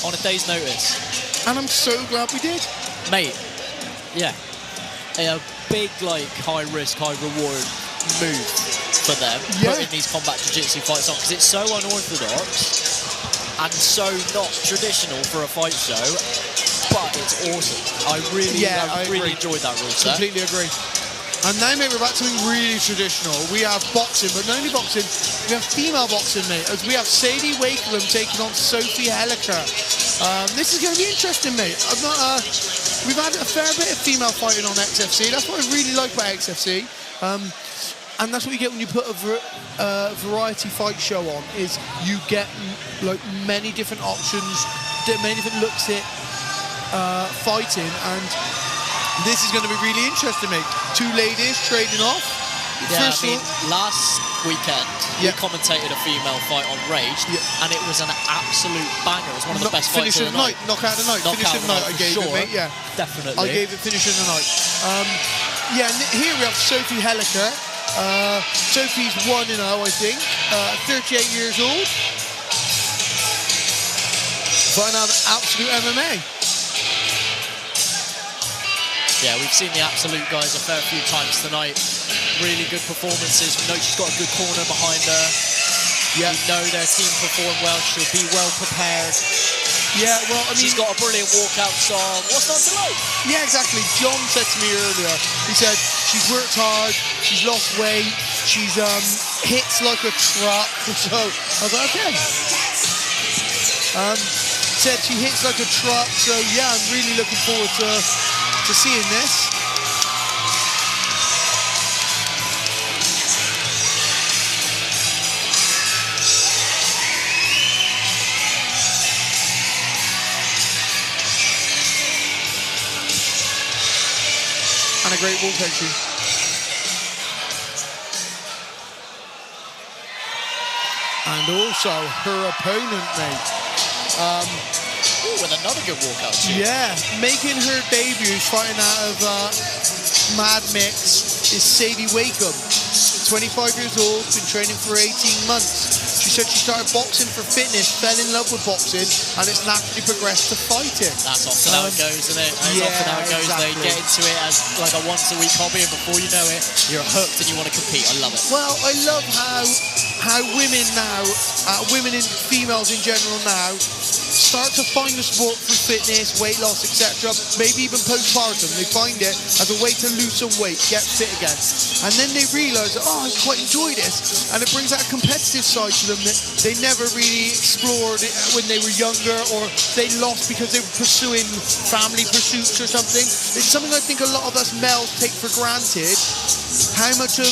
on a day's notice. And I'm so glad we did. Mate, yeah. A big, like, high-risk, high-reward move for them, putting these combat jiu-jitsu fights on, because it's so unorthodox and so not traditional for a fight show, but it's awesome. I really enjoyed that rule set. Completely agree. And now, mate, we're back to something really traditional. We have boxing, but not only boxing, we have female boxing, mate, as we have Sadie Wakelam taking on Sophie Helliker. This is going to be interesting, mate. We've had a fair bit of female fighting on XFC. That's what I really like about XFC. And that's what you get when you put a variety fight show on, is you get like many different options, many different looks at fighting, and this is going to be really interesting, mate. Two ladies trading off. Yeah, last weekend we commentated a female fight on Rage, and it was an absolute banger. It was one of the best fights of the night. Knockout of the night. Finish of the night, I gave it, mate. Yeah, definitely. I gave it finish of the night. Yeah, and here we have Sophie Helliker. Sophie's 1-0, I think. 38 years old. Fighting out of absolute MMA. Yeah, we've seen the Absolute guys a fair few times tonight. Really good performances. We know she's got a good corner behind her. Yeah. We know their team performed well. She'll be well prepared. Yeah, well, I mean, she's got a brilliant walkout song. What's not to like? Yeah, exactly. John said to me earlier, he said she's worked hard, she's lost weight, she's hits like a truck. So I was like, okay. Said she hits like a truck. So yeah, I'm really looking forward to seeing this. And a great walk entry. And also her opponent, mate. With another good walkout too. Yeah, making her debut fighting out of Mad Mix is Sadie Wakelam. 25 years old, been training for 18 months. She said she started boxing for fitness, fell in love with boxing, and it's naturally progressed to fighting. That's often how it goes, isn't it? That's often how it goes. Exactly. They get into it as like a once-a-week hobby, and before you know it, you're hooked and you want to compete. I love it. Well, I love how women now, women and females in general now, start to find the sport through fitness, weight loss, etc. Maybe even postpartum. They find it as a way to lose some weight, get fit again. And then they realise, oh, I quite enjoy this. And it brings out a competitive side to them that they never really explored when they were younger, or they lost because they were pursuing family pursuits or something. It's something I think a lot of us males take for granted, how much of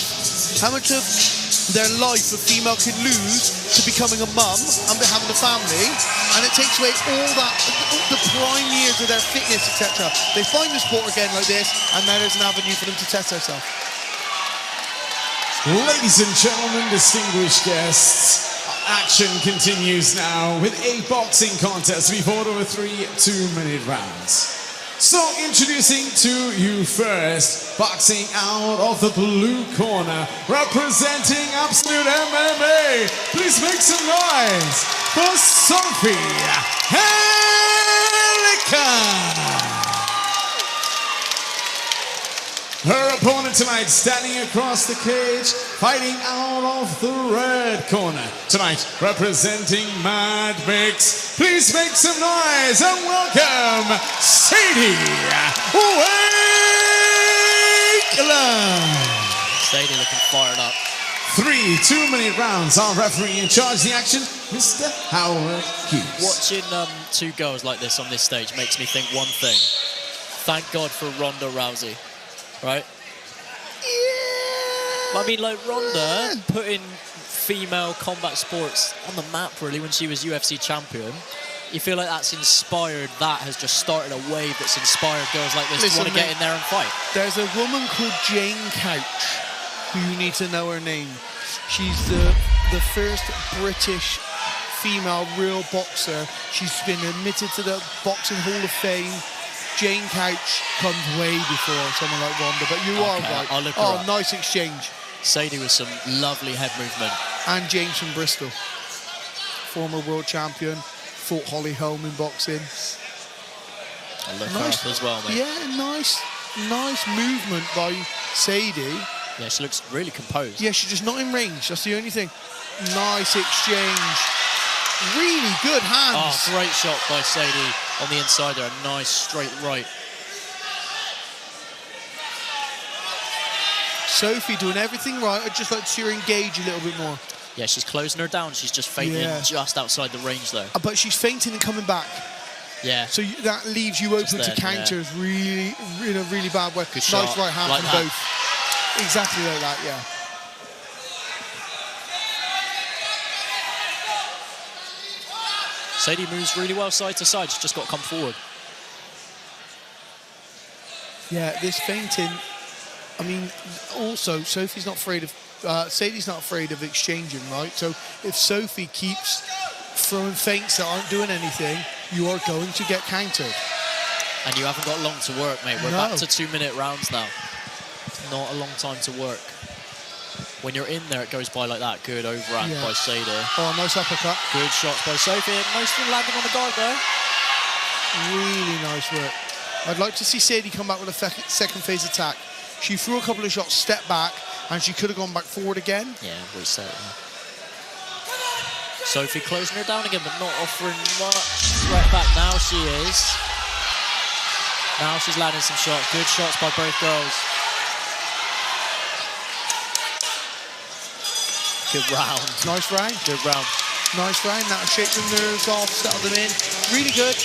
their life a female can lose to becoming a mum and having a family, and it takes away all that, the prime years of their fitness, etc. They find the sport again like this, and now there's an avenue for them to test themselves. Ladies and gentlemen, distinguished guests, action continues now with a boxing contest. We fought over 3 two-minute rounds. So introducing to you first, boxing out of the blue corner, representing Absolute MMA. Please make some noise for Sophie Helliker. Her opponent tonight, standing across the cage, fighting out of the red corner. Tonight, representing Mad Mix. Please make some noise and welcome Sadie Wakelam. Sadie looking fired up. 3 two-minute rounds. Our referee in charge of the action, Mr. Howard Hughes. Watching two girls like this on this stage makes me think one thing. Thank God for Ronda Rousey. Right? Yeah. I mean, like, Ronda putting female combat sports on the map, really, when she was UFC champion. You feel like that's inspired, that has just started a wave that's inspired girls like this to want to get in there and fight. There's a woman called Jane Couch, who you need to know her name. She's the first British female real boxer. She's been admitted to the Boxing Hall of Fame. Jane Couch comes way before someone like Ronda, but you are right. I'll look her up. Nice exchange. Sadie with some lovely head movement. And James from Bristol, former world champion, fought Holly Holm in boxing. And look her up as well, mate. Yeah, nice movement by Sadie. Yeah, she looks really composed. Yeah, she's just not in range. That's the only thing. Nice exchange. Really good hands. Oh, great shot by Sadie on the inside there. A nice straight right. Sophie doing everything right. I'd just like to see her engage a little bit more. Yeah, she's closing her down. She's just fainting just outside the range, though. But she's fainting and coming back. Yeah. So that leaves you open to counters really, in a really bad way. Good shot. Nice right hand like from that. both. Exactly like that, yeah. Sadie moves really well side to side. She's just got to come forward. Yeah, this fainting. I mean, also, Sophie's not afraid of... Sadie's not afraid of exchanging, right? So if Sophie keeps throwing feints that aren't doing anything, you are going to get countered. And you haven't got long to work, mate. We're back to 2-minute rounds now. Not a long time to work. When you're in there, it goes by like that. Good overhand by Sadie. Oh, nice uppercut. Good shots by Sophie. Most of them landing on the guard, though. Really nice work. I'd like to see Sadie come back with a second phase attack. She threw a couple of shots, stepped back, and she could have gone back forward again. Yeah, reset. Sophie closing her down again, but not offering much right back. Now she is. Now she's landing some shots. Good shots by both girls. Good round. Nice round. Good round. Nice round. That'll shake the nerves off, settle them in. Really good.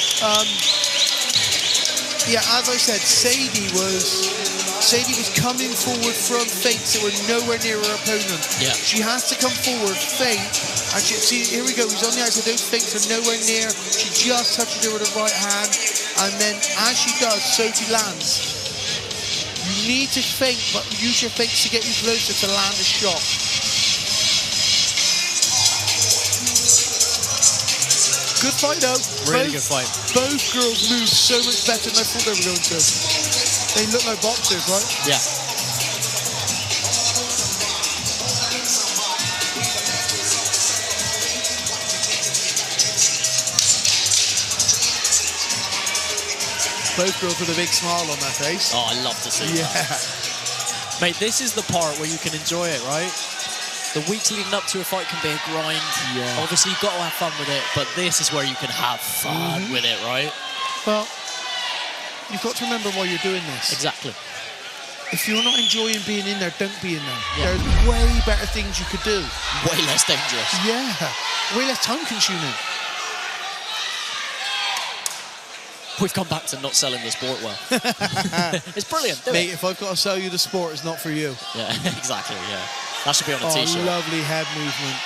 Yeah, as I said, Sadie was coming forward from feints that were nowhere near her opponent. Yeah. She has to come forward, feint, and see, here we go, he's on the outside, those feints are nowhere near. She just touches her with her right hand, and then as she does, Sophie lands. You need to feint, but use your feints to get you closer to land a shot. Good fight though. Really good fight. Both girls move so much better than I thought they were going to. They look like boxers, right? Yeah. Both girls with a big smile on their face. Oh, I love to see that. Mate, this is the part where you can enjoy it, right? The weeks leading up to a fight can be a grind. Yeah. Obviously, you've got to have fun with it, but this is where you can have fun with it, right? Well, you've got to remember why you're doing this. Exactly. If you're not enjoying being in there, don't be in there. Yeah. There's way better things you could do. Way less dangerous. Yeah. Way less time-consuming. We've come back to not selling the sport well. It's brilliant, Mate, if I've got to sell you the sport, it's not for you. Yeah, exactly, yeah. That should be on a t-shirt. Lovely head movement.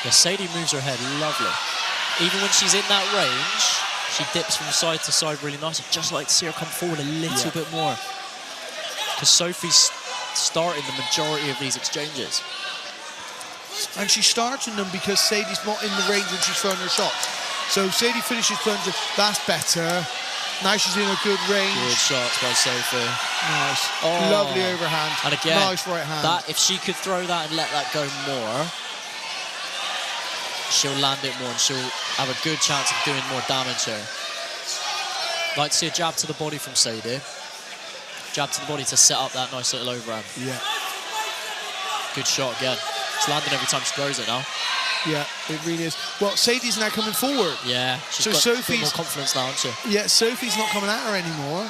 Yeah, Sadie moves her head lovely. Even when she's in that range, she dips from side to side really nice. I'd just like to see her come forward a little bit more. Because Sophie's starting the majority of these exchanges. And she's starting them because Sadie's not in the range when she's throwing her shots. So Sadie finishes plunger, that's better. Now she's in a good range. Good shots by Sophie. Nice. Oh. Lovely overhand. And again, nice right hand. That, if she could throw that and let that go more, she'll land it more and she'll have a good chance of doing more damage here. Like to see a jab to the body from Sadie. Jab to the body to set up that nice little overhand. Yeah. Good shot again. It's landing every time she throws it now. Yeah, it really is. Well, Sadie's now coming forward. Yeah, she's got a bit more confidence now, hasn't she? Yeah, Sophie's not coming at her anymore.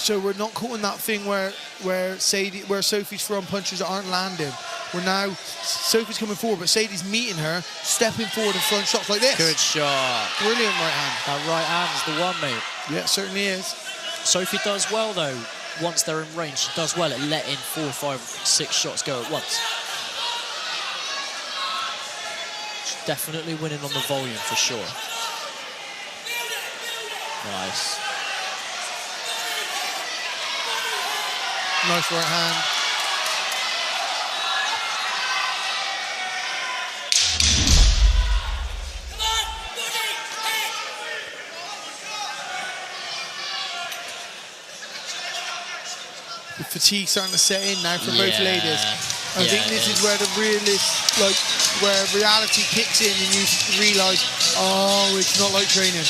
So we're not caught in that thing where Sophie's throwing punches that aren't landing. We're now, Sophie's coming forward, but Sadie's meeting her, stepping forward and throwing shots like this. Good shot. Brilliant right hand. That right hand's the one, mate. Yeah, it certainly is. Sophie does well, though. Once they're in range, she does well at letting 4, 5, 6 shots go at once. She's definitely winning on the volume for sure. Nice. Nice right hand. The fatigue starting to set in now for both ladies. I think this is where the where reality kicks in and you realise, oh, it's not like training.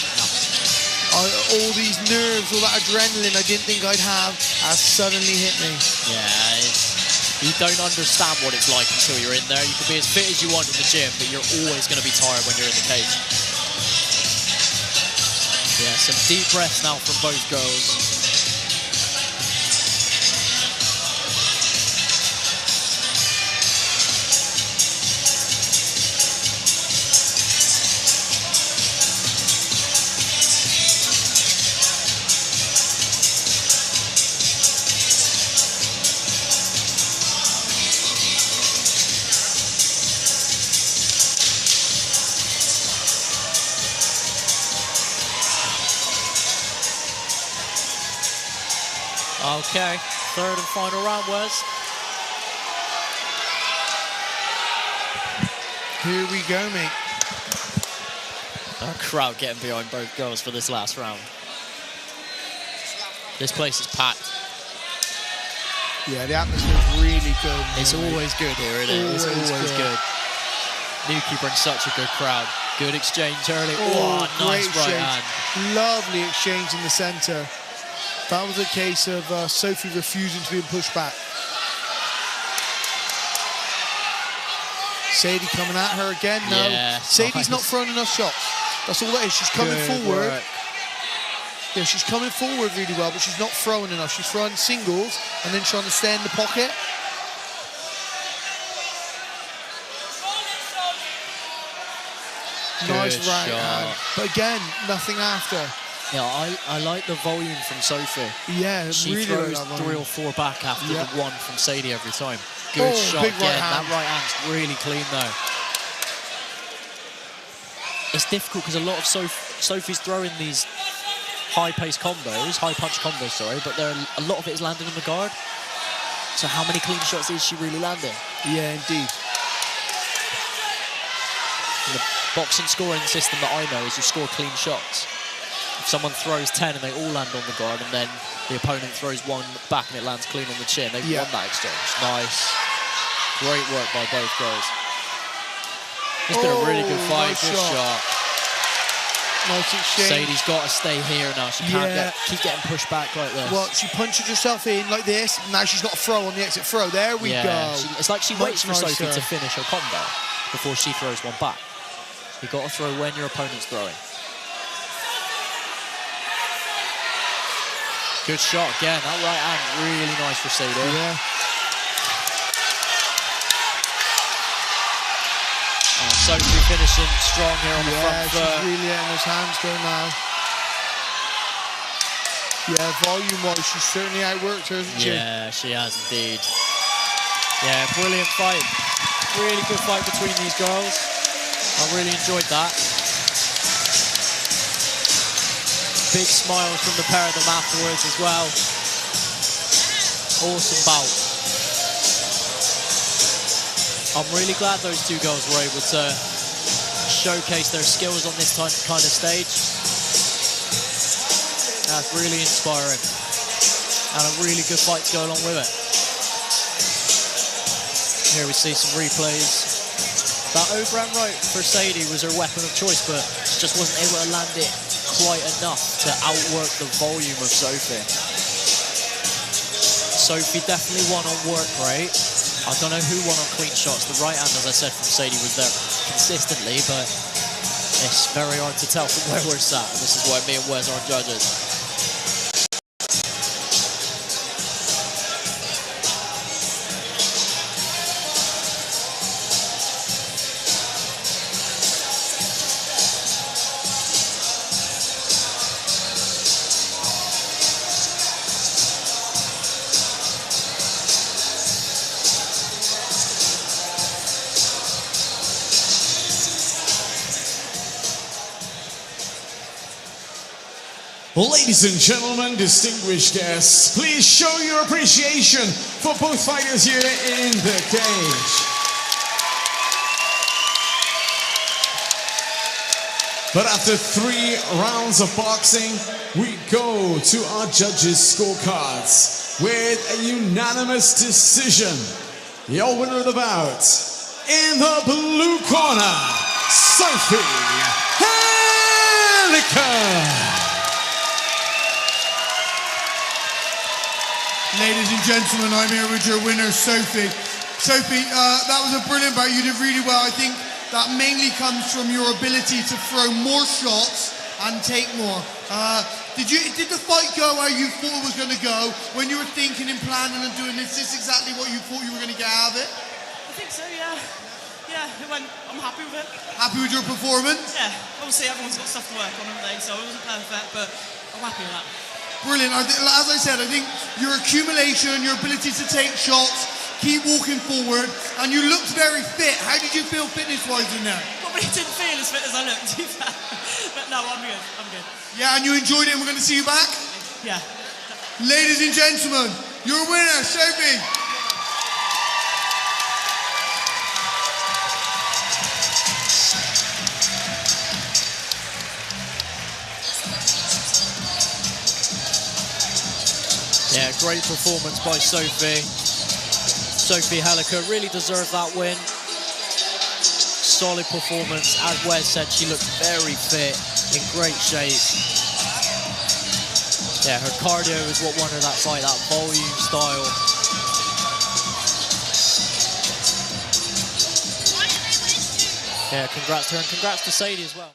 All these nerves, all that adrenaline I didn't think I'd have has suddenly hit me. Yeah, you don't understand what it's like until you're in there. You can be as fit as you want in the gym, but you're always going to be tired when you're in the cage. Yeah, some deep breaths now from both girls. Okay, third and final round, Wes. Here we go, mate. A crowd getting behind both girls for this last round. This place is packed. Yeah, the atmosphere's really good. It's always good here, isn't it? It's always good. Nuki brings such a good crowd. Good exchange early. Oh, nice right hand. Lovely exchange in the center. That was a case of Sophie refusing to be pushed back. Sadie coming at her again. No, yeah, Sadie's not throwing enough shots. That's all that is. She's coming forward. Work. Yeah, she's coming forward really well, but she's not throwing enough. She's throwing singles and then trying to stay in the pocket. Nice right hand. But again, nothing after. Yeah, I like the volume from Sophie. Yeah, she really throws like 3 or 4 back after the one from Sadie every time. Good shot big again. right hand. That right hand's really clean though. It's difficult because a lot of Sophie's throwing these high-paced combos, high-punch combos, sorry, but a lot of it is landing on the guard. So how many clean shots is she really landing? Yeah, indeed. The boxing scoring system that I know is you score clean shots. If someone throws 10 and they all land on the guard and then the opponent throws 1 back and it lands clean on the chin, they've won that exchange. Nice. Great work by both girls. It's been a really good fight. Nice good shot. Nice exchange. Sadie's got to stay here now. She can't keep getting pushed back like this. Well, she punches herself in like this. Now she's got a throw on the exit throw. There we go. It's like she waits for Sophie to finish her combo before she throws one back. You've got to throw when your opponent's throwing. Good shot again. That right hand really nice for Sadie. Yeah. Sophie finishing strong here on the front foot. She's really letting those hands go now. Yeah, volume-wise, she's certainly outworked her, hasn't she? Yeah, she has indeed. Yeah, brilliant fight. Really good fight between these girls. I really enjoyed that. Big smiles from the pair of them afterwards as well. Awesome bout. I'm really glad those two girls were able to showcase their skills on this kind of stage. That's really inspiring. And a really good fight to go along with it. Here we see some replays. That overhand right for Sadie was her weapon of choice, but she just wasn't able to land it quite enough to outwork the volume of Sophie. Sophie definitely won on work rate. I don't know who won on clean shots. The right hand, as I said, from Sadie was there consistently, but it's very hard to tell from where we're sat. And this is why me and Wes aren't judges. Ladies and gentlemen, distinguished guests, please show your appreciation for both fighters here in the cage. But after 3 rounds of boxing, we go to our judges' scorecards with a unanimous decision. your winner of the bout, in the blue corner, Sophie Helliker. Ladies and gentlemen, I'm here with your winner, Sophie. Sophie, that was a brilliant bout. You did really well. I think that mainly comes from your ability to throw more shots and take more. Did the fight go how you thought it was going to go? When you were thinking and planning and doing this, is this exactly what you thought you were going to get out of it? I think so, yeah. Yeah, it went. I'm happy with it. Happy with your performance? Yeah, obviously everyone's got stuff to work on, haven't they? So it wasn't perfect, but I'm happy with that. Brilliant. As I said, I think your accumulation, your ability to take shots, keep walking forward, and you looked very fit. How did you feel fitness-wise in there? Probably didn't feel as fit as I looked, to be fair. But no, I'm good. I'm good. Yeah, and you enjoyed it, and we're going to see you back? Yeah. Ladies and gentlemen, your winner, Sophie. Yeah, great performance by Sophie. Sophie Helliker really deserved that win. Solid performance. As Wes said, she looked very fit, in great shape. Yeah, her cardio is what won her that fight, that volume style. Yeah, congrats to her and congrats to Sadie as well.